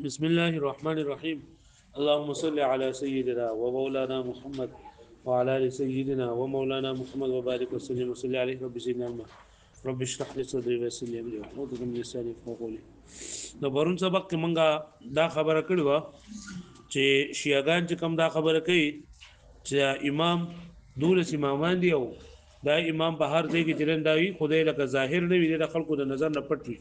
بسم الله الرحمن الرحيم. اللهم صل على سيدنا ومولانا محمد وعلى ال سيدنا ومولانا محمد وبارك وسلم وصل عليه رب زدنا علما. رب اشرح لي صدري ويسر لي امري واحلل عقدة من لساني يفقهوا قولي. د پرون سبق کې مونږه دا خبره کړې وه چې شیعاګان چې کوم دا خبره کوي چې امام دولس امامان دی او دا امام په هر ځای کې چلن دا وي خدای لکه ظاهر نه وي د خلکو د نظر نه پټ وي.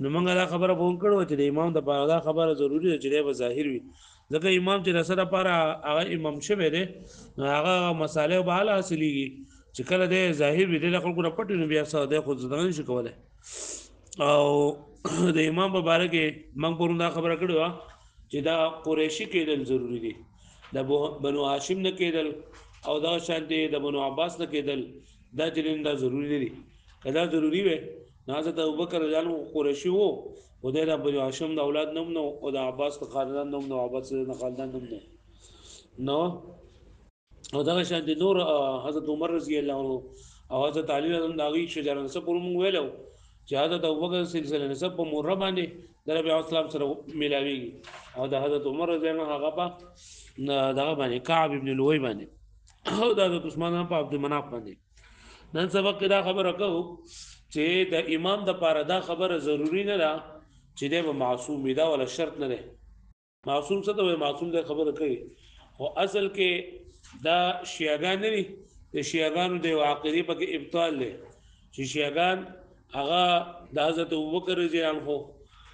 نو موږ دا خبره به کړو چې د امام د پاره دا خبره ضروری ده چې به ظاهر وي ځکه امام چې رسره لپاره هغه امام شوی دی نو هغه مسالې به حاله حاصلېږي چې کله د ظاهر وي د خلکو نه پټ نو بیا څه دی خو ځدان نشي کولای. او د امام په باره کې موږ پرون دا خبره کړې وه چې دا قریشي کېدل ضروری دي د بنو هاشم نه کېدل او دا شانتي د بنو عباس نه کېدل دا چې دا ضروری دي کدا ضروری وي حضرت ابوبکر رضی الله عنه قریشی وو او د بنو هاشم د اولاد نوم نو او د عباس د خاندان نوم نو عباس د خاندان نوم نو او دا شانتي نور حضرت عمر رضی الله عنه او حضرت علی رضی الله عنه شجره نسب پر مونږ ویلو چې حضرت ابوبکر سلسله نسب په مور باندې د ربيع اسلام سره ملاويږي او د حضرت عمر رضی الله عنه هغه په دغه باندې کعب ابن لوی باندې او د حضرت عثمان په عبد مناف باندې. نن سبق کې دا خبره کوو چې د امام د پاره دا خبره ضروری نه ده چې د معصوم دا ولا شرط نه ده. معصوم څه ته معصوم د خبره کوي او اصل کې دا شیعاګان نه دي د شیعاګانو د عقیدې په کې ابطال لري چې شیعاګان هغه د حضرت ابوبکر رضی الله عنه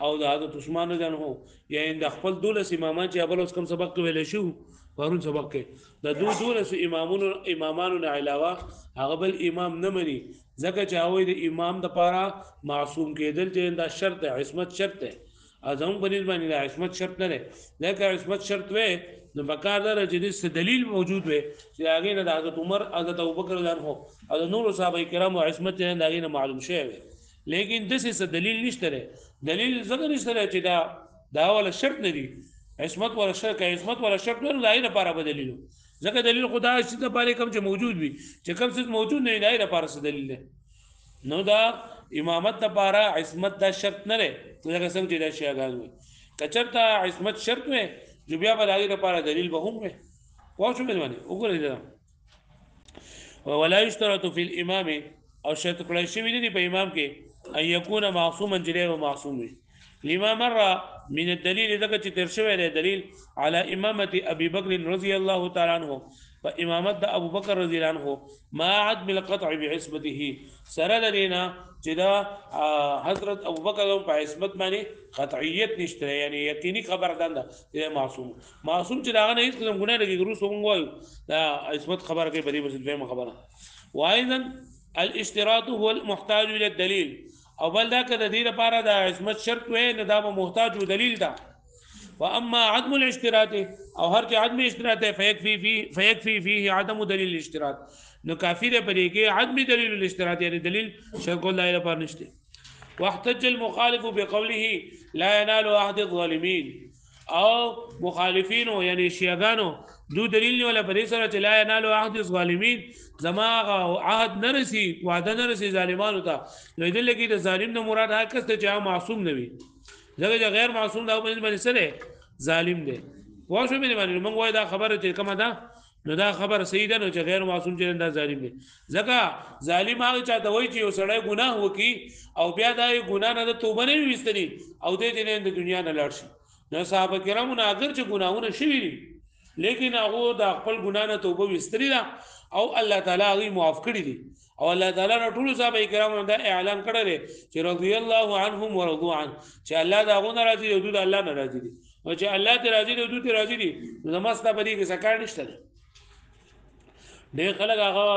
او د حضرت عثمان رضی الله عنه یعنی د خپل دولس امامان چې ابل اوس کوم سبق ویل شو پرون سبق کې د دولس امامانو نه علاوه هغه بل امام نه مني ځکه چې هغه د امام د پاره معصوم کېدل چې دا شرط عصمت شرط ده اعظم بنید باندې د عصمت شرط نه ده لکه عصمت شرط وې نو بکار دا چې د دلیل موجود وي چې هغه نه د حضرت عمر حضرت ابوبکر رضی الله عنه او د نور صحابه کرامو عصمت نه هغه نه معلوم شوی لیکن د څه دلیل نشته دلیل څنګه نشته چې دا ولا شرط نه دي عصمت ولا شرط عصمت ولا شرط نه لای نه لپاره بدلیل ځکه دلیل خدا چې د پاره کوم چې موجود وي چې کوم څه موجود نه لای لپاره څه دلیل نه نو دا امامت لپاره عصمت دا شرط نه لري ځکه څنګه چې دا شیعاګان وي کچرته عصمت شرط وي جو بیا به دغه لپاره دلیل به هم وي واښو باندې وګورئ دا ولا يشترط في الامام او شرط کړی شوی دی په امام کې ان يكون معصوما جليه ومعصوم لما مر من الدليل ذکر چې تر شوی دی دلیل على امامه ابي بكر رضي الله تعالى عنه فامامت ابو بکر رضی الله عنه ما عدم القطع بعصمته سره دینا چې دا حضرت ابو بکر په عصمت باندې قطعیت نشته یعنی یقیني خبر ده معصوم چې دا نه هیڅ کوم ګناه لري ګرو سوم وایو دا عصمت خبره کوي په دې مسله خبره وايضا الاشتراط هو المحتاج الى الدليل او بل دا کده دې لپاره د عصمت شرط وې نه دا محتاج دلیل ده واما عدم الاشتراط او هر چې عدم اشتراط فيكفي فيه عدم دلیل الاشتراط نو کافی ده پرې کې عدم دلیل الاشتراط یعنی دلیل شرط الله لپاره نشته. واحتج المخالف بقوله لا ينال عهد الظالمين او مخالفین یعنی شیعاګانو دو دلیل ولا پرې سره چې لا ينال عهد الظالمين زما عهد نرسي وعده نرسي ظالمانو ته نو دې لګي د ظالم نه مراد هغه کس ته چې معصوم نه وي ځکه چې غیر معصوم دا باندې سره ظالم دی واښو باندې موږ وای دا خبره چې کومه ده نو دا خبر صحیح ده نو چې غیر معصوم چې دا ظالم دی ځکه ظالم هغه چاته وای چې یو سړی ګناه وکي او بیا دا ګناه نه توبه نه وستري او دې دې د دنیا نه لاړ شي نو صحابه کرامو نه اگر چې ګناهونه شوي دي لیکن هغه د خپل ګناه نه توبه وستري ده او الله تعالی هغه معاف کړی دي او الله تعالی نو ټول صحابه کرامو دا اعلان کړی چې رضی الله عنهم ورضوا عنه چې الله دا غو ناراضي دي او الله ناراضي دي او چې الله ته راضي دي او دوی ته راضي دي نو مسته په دې کې سکار نشته ډېر خلک هغه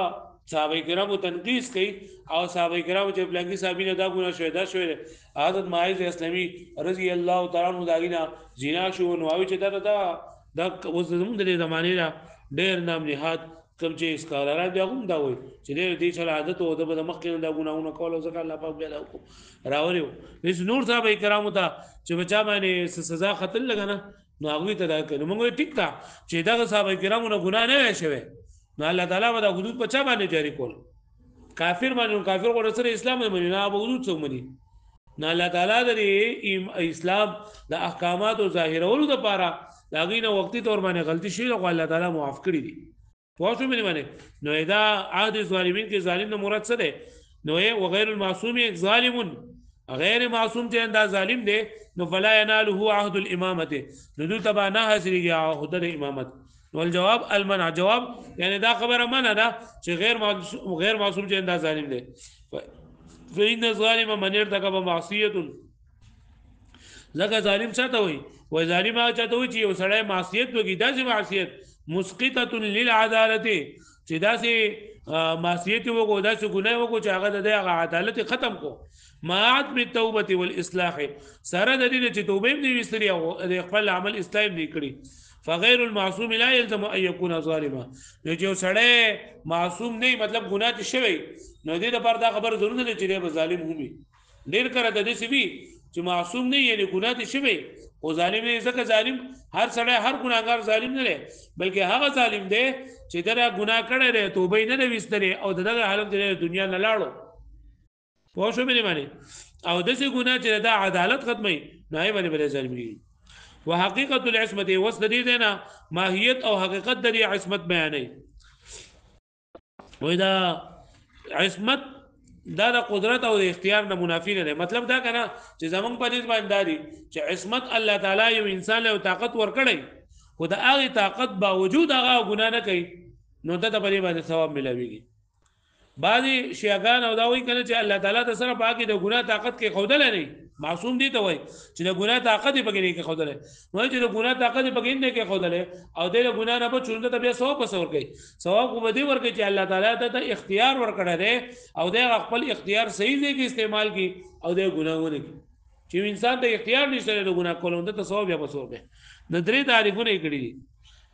صحابه کرامو تنقیس کوي او صحابه کرامو چې بلنګي صاحبینه دا ګناه شوی دا شوی حضرت معاذ اسلامي رضی الله تعالی عنہ داګینا زنا شو نو او چې دا اوس زموږ د زمانه دا ډېر نام نهاد کوم چې اسکالران بیا هم دا وایي چې دې چل عادت او د مخکې دا ګناونه کول او ځکه الله پاک بیا راوړي هیڅ نور صحابه کرامو ته چې بچا باندې سزا خطر لګنه نو هغه ته دا کوي موږ ټیک تا چې دا صحابه کرامو نه ګناه نه شوی نو الله تعالی به دا حدود په چا باندې جاری کول کافر باندې کافر غوړ سره اسلام نه مني نه به حدود څو مني نه الله تعالی د اسلام د احکاماتو ظاهرولو لپاره دا غینه وختي تور باندې غلطي شي او الله تعالی معاف کړی دي پوه شو مې باندې نو دا عاد ظالمین کې ظالم نه مراد څه ده نو وغیر المعصوم ظالم غیر معصوم چې دا ظالم دی نو فلا يناله عهد الامامه نو دو تبا نه حاصلېږي عهد د امامت نو الجواب المنع جواب یعنی دا خبره منع ده چې غیر معصوم چې دا ظالم دی فإن الظالم من ارتكب معصيه ځکه ظالم چاته وي وای ظالم هغه چاته وي چې یو سړی معصیت وکړي داسې معصیت مسقطه للعدالت چې داسې معصیت وکړو داسې ګناه وکړو چې هغه د عدالت ختم کو ما عدم التوبه والاصلاح سره د دې چې توبه دې وستري او د خپل عمل اصلاح دې کړی فغیر المعصوم لا يلزم ان يكون ظالما نو چې سړی معصوم نه مطلب ګناه شوی نو دې لپاره دا خبر ضروري نه چې دی ظالم همي ډیر کړه د دې سوي چې معصوم نه یعنی ګناه شوی او ظالم نه ځکه ظالم هر سړی هر ګناهګار ظالم نه دی بلکې هغه ظالم دی چې دا ګناه کړی دی توبه نه وستري او دغه حالت د دنیا نه لاړو پوه شو مې معنی او دغه ګناه چې دا عدالت ختمي نه یې باندې ظالمي وحقیقت العصمت وسدې نه ماهیت او حقیقت د عصمت بیانې وای دا عصمت دا د قدرت او د اختیار نه منافی نه دی مطلب دا کنه چې زمونږ په دې باندې داري چې عصمت الله تعالی یو انسان له طاقت ورکړي خو د هغه طاقت باوجود هغه ګناه نه کوي نو ته په دې باندې ثواب ملويږي بعضی شیعاګان او دا وایي کنه چې الله تعالی ته سره پاکي د ګناه طاقت کې خودل نه معصوم دي ته وایي چې د ګناه طاقت په کې کې خودل وایي چې د ګناه طاقت په کې نه کې خودل او د ګناه نه په چونډه ته بیا ثواب وسور کوي ثواب کو بدی ورکړي چې الله تعالی ته اختیار ورکړی دی او د خپل اختیار صحیح دی کې استعمال کی او د ګناهونه کی چې انسان ته اختیار نشته د ګناه کولو ته ثواب یا وسور کوي د درې تعریفونه کړي دي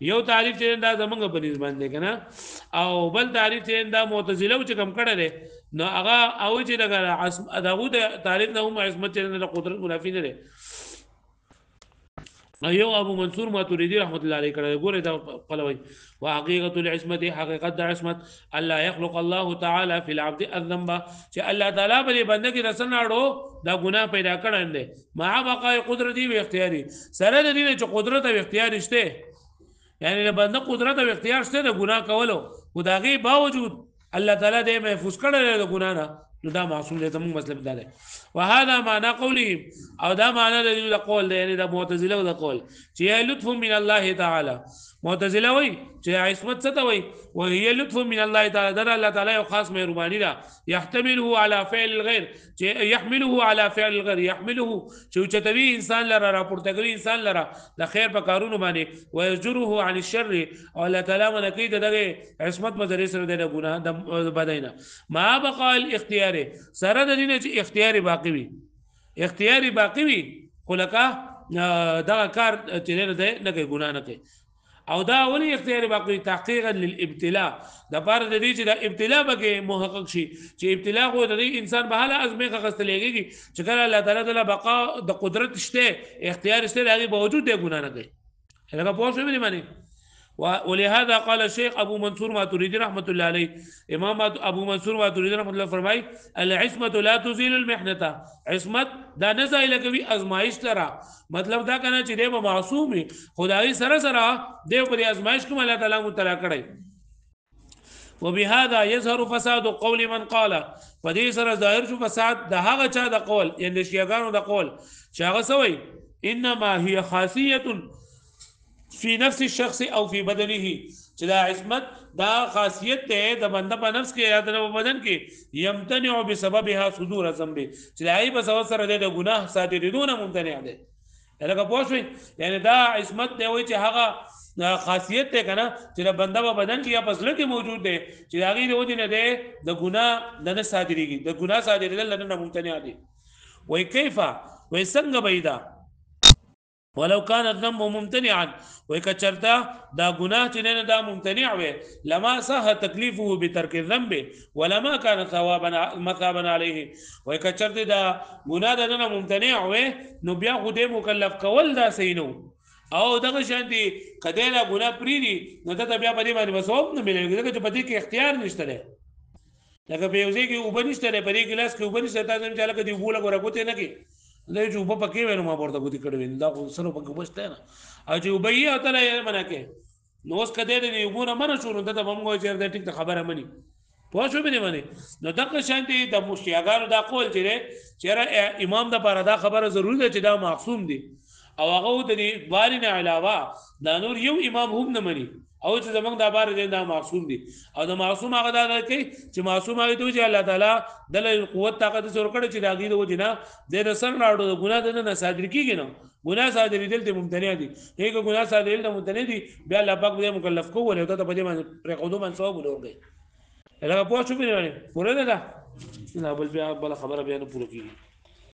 یو تعریف چې دا زمونږ په نسبت باندې کنه او بل تعریف چې دا معتزله چې کم کړه ده نو هغه او چې دغه تعریف نه هم عصمت چې د قدرت منافی نه ده یو ابو منصور ماتوریدی رحمت الله علیه کړه ګوره دا قلوی وحقیقت العصمت حقیقت د عصمت الله يخلق الله تعالی فی العبد الذنب چې الله تعالی په بنده کې رسناړو دا ګناه پیدا کړل دي مع بقای قدرت او اختیاري سره د دې چې قدرت او اختیار شته یعنی د بنده قدرت او اختیار شته د ګناه کولو خدایي باوجود الله تعالی دې محفوظ کړل د ګناه نه نو دا معصوم دی زموږ مطلب دا دی وهذا معنى قولهم او دا معنی د قول دی یعنی د معتزله د قول چې لطف من الله تعالی معتزله وای چې عصمت څه ته وای وهي لطف من الله تعالی در الله تعالی یو خاص مهرباني ده يحتمله على فعل الغير چې يحمله على فعل الغير يحمله چې چتوي انسان لره راپورته کوي انسان لره د خیر په کارونو باندې ويجره عن الشر او الله تعالی منکې دغه عصمت مزري سره د ګناه د بداینه ما بقى الاختيار سره د دې چې اختیاري باقی وي اختیاري باقی وي خو لکه دا کار چې نه کوي ګناه نه کوي او دا ولي اختیار باقی تحقیقا للابتلاء د پاره د دې چې د ابتلاء به محقق شي چې ابتلاء خو د انسان به حاله ازمه غستلېږي چې کله الله تعالی د بقا د قدرت شته اختیار شته هغه باوجود د ګنا نه کوي هغه پوه شو معنی ولهذا قال الشيخ ابو منصور ماتريدي رحمه الله عليه امام ابو منصور ماتريدي رحمه الله فرمای العصمه لا تزيل المحنه عصمت دا نه زایل کوي ازمایش لرا مطلب دا کنه چې د معصوم خدای سره سره د په ازمایش کوم الله تعالی متلا کړی وبهذا يظهر فساد قول من قال فدې سره ظاهر شو فساد د هغه چا د قول یعنی شیعاګانو د قول چې هغه سوی انما هي خاصيه فی نفس الشخص او فی بدنه چې دا عصمت دا خاصیت ته د بنده په نفس کې یا د بدن کې یمتنع بسببها صدور ذنب چې دای په سبب سره د ګناه صادریدونه ممتنع ده لکه پوښوي یعنی دا عصمت دی وای چې هغه خاصیت ته کنه چې د بنده په بدن کې یا پسله کې موجود دی چې هغه د ودی نه ده د ګناه نه صادریږي د ګناه صادریدل نه ممتنع دي وای کیفا وای څنګه بيدا ولو كان الذنب ممتنعا وكچرتا دا گناه چې نه دا ممتنع وي لما صح تکلیفه بترک الذنب ولما كان ثوابا مثابا عليه وکچرتا دا گناه نه ممتنع وي نو بیا خو دې مکلف کول دا سینو او دغه شانتي کله لا گناه پری دي نو ته بیا په دې باندې وسوب نه ملي دغه چې په دې کې اختیار نشته لکه په یو ځای کې اوبه نشته دی په دې ګلاس کې اوبه نشته تاسو هم چې هلکه دې اوبو لګوره ګوتې نه کې دا چې اوبه پکې وی نو ما ورته ګوتې کړې وې دا خو سره پکې اوبه شته نه او چې اوبه یې او ته یې منع کې نو اوس که دی د اوبو نه منع شو نو دته به موږ وایو چې دا ټیک ده خبره مني پوه شو مې باندې نو دغه شانتي د مشتیاګانو دا قول چې دی چې امام دپاره دا خبره ضروري ده چې دا معصوم دي او هغه د دې دواري نه علاوه دا نور یو امام هم نه مني او چې زمونږ دا بار دی دا معصوم دي او د معصوم هغه دا کوي چې معصوم هغه ته چې الله تعالی دله قوت طاقت سره کړی چې دا غي د وجنه د رسن راړو د ګناه نه صادر کیږي نو ګناه صادر دي ته ممتنع دي هغه ګناه صادر دي ممتنع دي بیا الله پاک دې مکلف کوو ته په دې باندې پر قدو باندې ثواب ورغی هغه پوه شو په دې باندې پوره ده نه بل بیا بل خبره بیا نه پوره کیږي